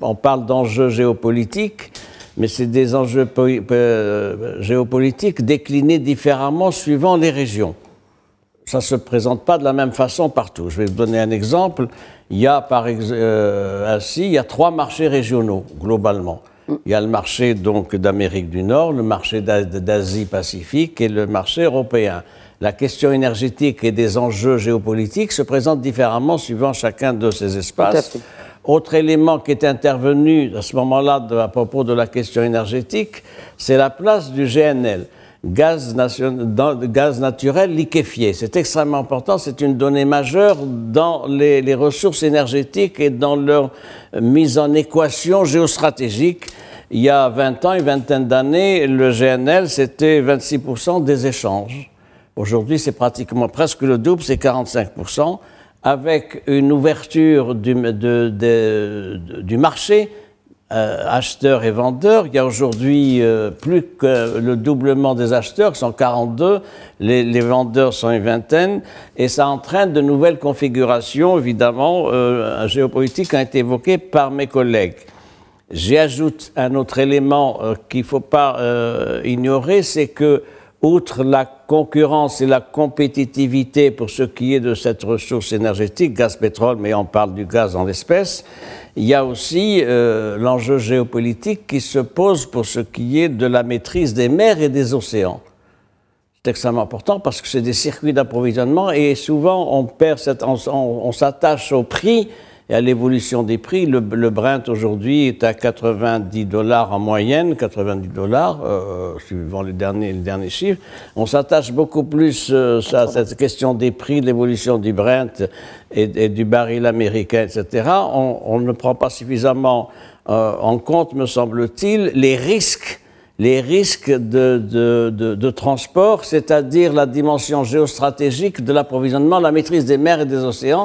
on parle d'enjeux géopolitiques, mais c'est des enjeux géopolitiques déclinés différemment suivant les régions. Ça ne se présente pas de la même façon partout. Je vais vous donner un exemple. Il y a ainsi, il y a 3 marchés régionaux, globalement. Il y a le marché donc d'Amérique du Nord, le marché d'Asie-Pacifique et le marché européen. La question énergétique et des enjeux géopolitiques se présentent différemment suivant chacun de ces espaces. Autre élément qui est intervenu à ce moment-là à propos de la question énergétique, c'est la place du GNL. Gaz naturel liquéfié. C'est extrêmement important, c'est une donnée majeure dans les ressources énergétiques et dans leur mise en équation géostratégique. Il y a 20 ans, une vingtaine d'années, le GNL, c'était 26% des échanges. Aujourd'hui, c'est pratiquement presque le double, c'est 45%, avec une ouverture du marché acheteurs et vendeurs. Il y a aujourd'hui plus que le doublement des acheteurs, qui sont 42, les vendeurs sont une vingtaine, et ça entraîne de nouvelles configurations, évidemment, géopolitiques ont été évoquées par mes collègues. J'y ajoute un autre élément qu'il ne faut pas ignorer, c'est que, outre la concurrence et la compétitivité pour ce qui est de cette ressource énergétique, gaz-pétrole, mais on parle du gaz en l'espèce, il y a aussi l'enjeu géopolitique qui se pose pour ce qui est de la maîtrise des mers et des océans. C'est extrêmement important parce que c'est des circuits d'approvisionnement et souvent on s'attache au prix et à l'évolution des prix. Le Brent aujourd'hui est à $90 en moyenne, $90, suivant les derniers chiffres. On s'attache beaucoup plus à cette question des prix, de l'évolution du Brent et du baril américain, etc. On ne prend pas suffisamment en compte, me semble-t-il, les risques de transport, c'est-à-dire la dimension géostratégique de l'approvisionnement, la maîtrise des mers et des océans.